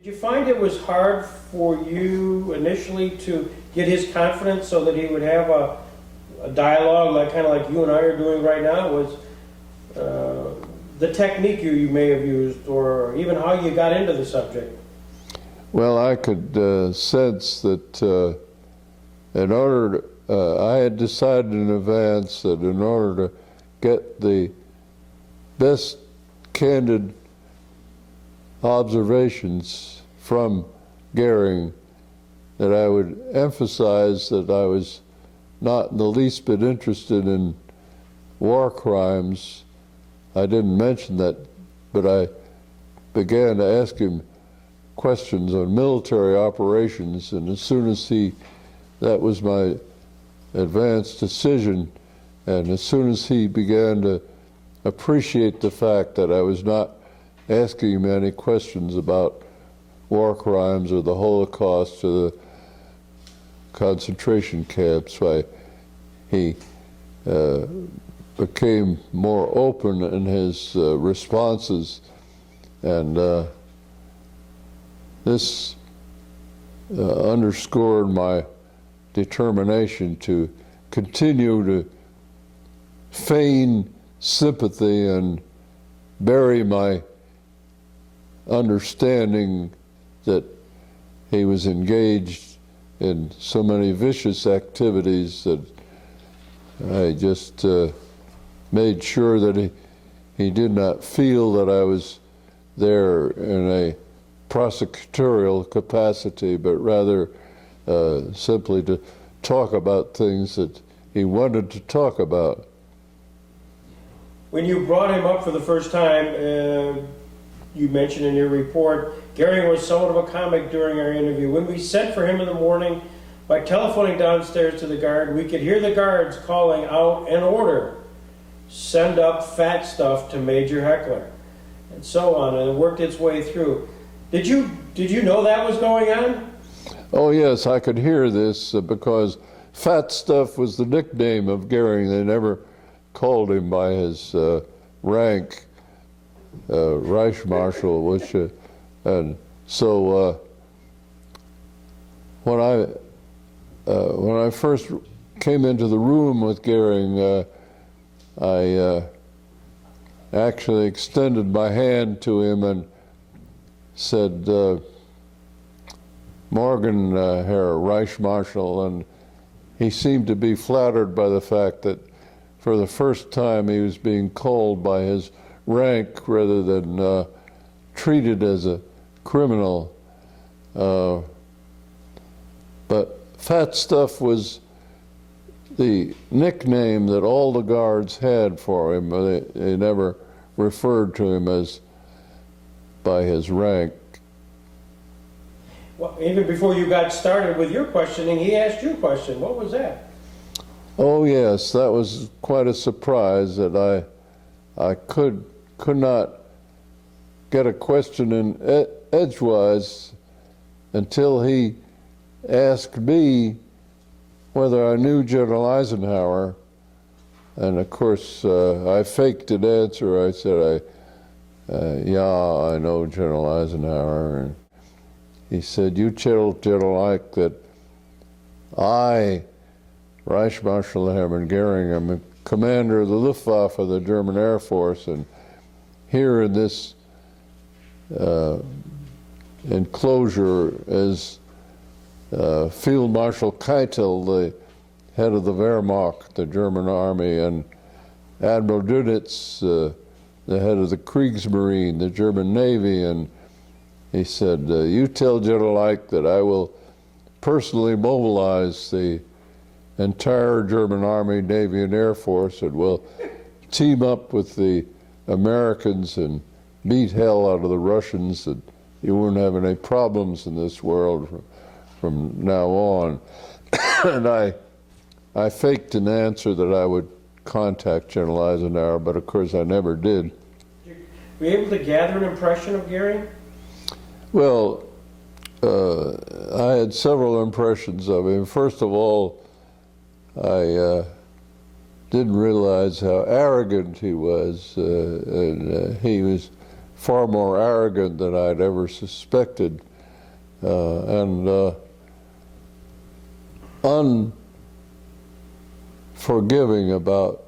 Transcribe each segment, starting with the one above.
Did you find it was hard for you initially to get his confidence so that he would have a dialogue, like kind of like you and I are doing right now? Was the technique you may have used, or even how you got into the subject? Well, I could sense that in order I had decided in advance that in order to get the best candid observations from Goering, that I would emphasize that I was not in the least bit interested in war crimes. I didn't mention that, but I began to ask him questions on military operations, and as soon as that was my advanced decision, and as soon as he began to appreciate the fact that I was not asking him any questions about war crimes or the Holocaust or the concentration camps, he became more open in his responses, and this underscored my determination to continue to feign sympathy and bury my understanding that he was engaged in so many vicious activities, that I just made sure that he did not feel that I was there in a prosecutorial capacity, but rather simply to talk about things that he wanted to talk about. When you brought him up for the first time, you mentioned in your report, Goering was somewhat of a comic during our interview. When we sent for him in the morning, by telephoning downstairs to the guard, we could hear the guards calling out an order: send up fat stuff to Major Heckler, and so on, and it worked its way through. Did you know that was going on? Oh yes, I could hear this because fat stuff was the nickname of Goering. They never called him by his rank, Reichsmarschall, which, and so when I first came into the room with Goering, I actually extended my hand to him and said, "Morgen, Herr Reichsmarschall," and he seemed to be flattered by the fact that for the first time he was being called by his rank rather than treated as a criminal. But fat stuff was the nickname that all the guards had for him. They never referred to him as by his rank. Well, even before you got started with your questioning, he asked you a question. What was that? Oh yes, that was quite a surprise that I could not get a question in edgewise until he asked me whether I knew General Eisenhower, and of course I faked an answer. I said, yeah, I know General Eisenhower. And he said, "You tell General Ike that I, Reichsmarschall Hermann Goering, am a commander of the Luftwaffe of the German Air Force, and here in this enclosure is Field Marshal Keitel, the head of the Wehrmacht, the German army, and Admiral Dönitz, the head of the Kriegsmarine, the German Navy." And he said, "You tell General Ike that I will personally mobilize the entire German Army, Navy, and Air Force, and we'll team up with the Americans and beat hell out of the Russians, and you won't have any problems in this world from now on." And I faked an answer that I would contact General Eisenhower, but of course I never did. Were you able to gather an impression of Goering? Well, I had several impressions of him. First of all, I didn't realize how arrogant he was, and he was far more arrogant than I'd ever suspected, and unforgiving about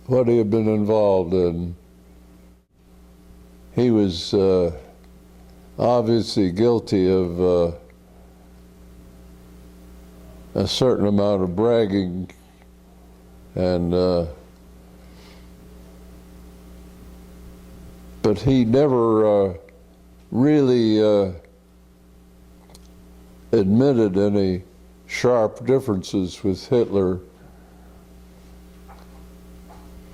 what he had been involved in. He was obviously guilty of a certain amount of bragging, and but he never really admitted any sharp differences with Hitler.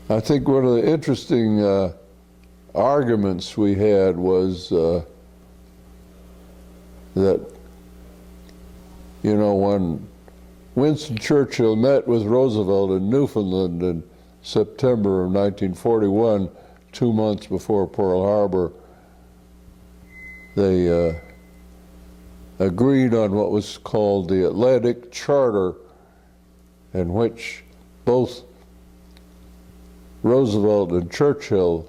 I think one of the interesting arguments we had was that, you know, when Winston Churchill met with Roosevelt in Newfoundland in September of 1941, 2 months before Pearl Harbor, they agreed on what was called the Atlantic Charter, in which both Roosevelt and Churchill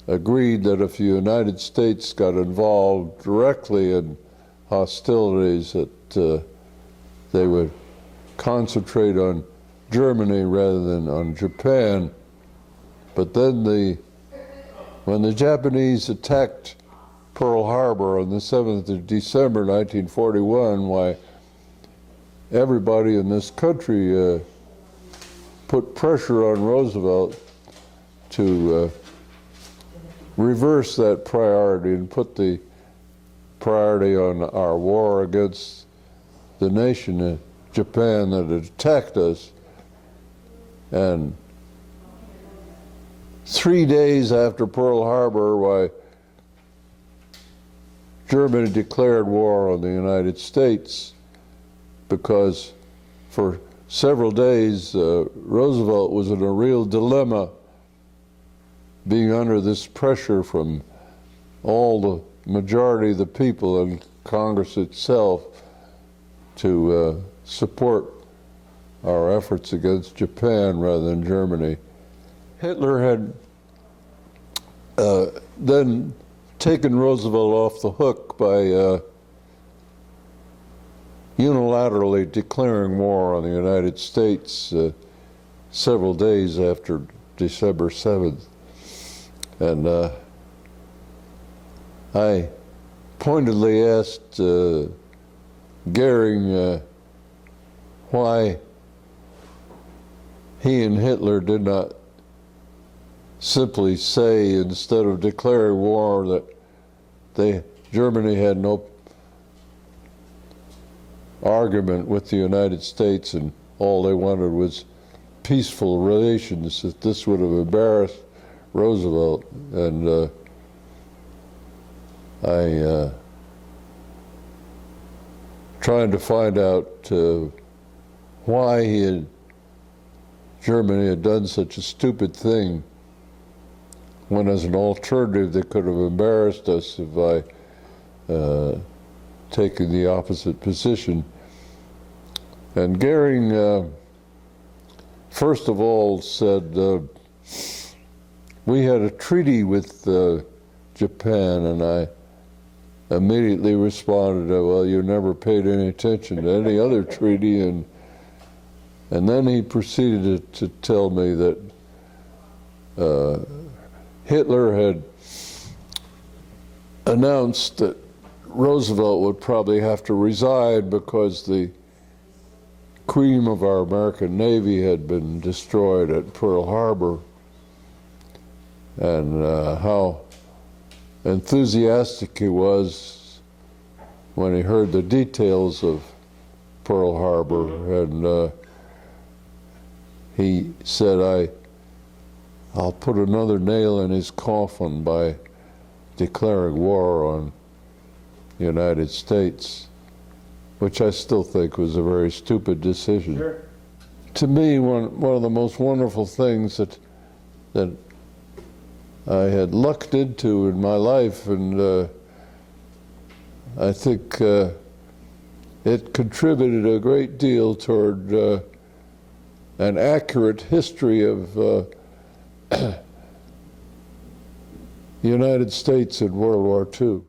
agreed that if the United States got involved directly in hostilities, that they would concentrate on Germany rather than on Japan. But then when the Japanese attacked Pearl Harbor on the 7th of December 1941, why, everybody in this country put pressure on Roosevelt to reverse that priority and put the priority on our war against the nation, Japan, that had attacked us. And 3 days after Pearl Harbor, why, Germany declared war on the United States, because for several days Roosevelt was in a real dilemma, being under this pressure from all the majority of the people and Congress itself to support our efforts against Japan rather than Germany. Hitler had then taken Roosevelt off the hook by unilaterally declaring war on the United States several days after December 7th. And I pointedly asked Goering why he and Hitler did not simply say, instead of declaring war, that Germany had no argument with the United States and all they wanted was peaceful relations, that this would have embarrassed Roosevelt. And I trying to find out why Germany had done such a stupid thing, when as an alternative they could have embarrassed us by taking the opposite position. And Goering, first of all, said, we had a treaty with Japan, and I immediately responded, well, you never paid any attention to any other treaty. And then he proceeded to tell me that Hitler had announced that Roosevelt would probably have to resign because the cream of our American Navy had been destroyed at Pearl Harbor, and how enthusiastic he was when he heard the details of Pearl Harbor. And he said, I'll put another nail in his coffin by declaring war on the United States, which I still think was a very stupid decision. Sure. To me, one of the most wonderful things that I had lucked into in my life, and I think it contributed a great deal toward an accurate history of the United States in World War II.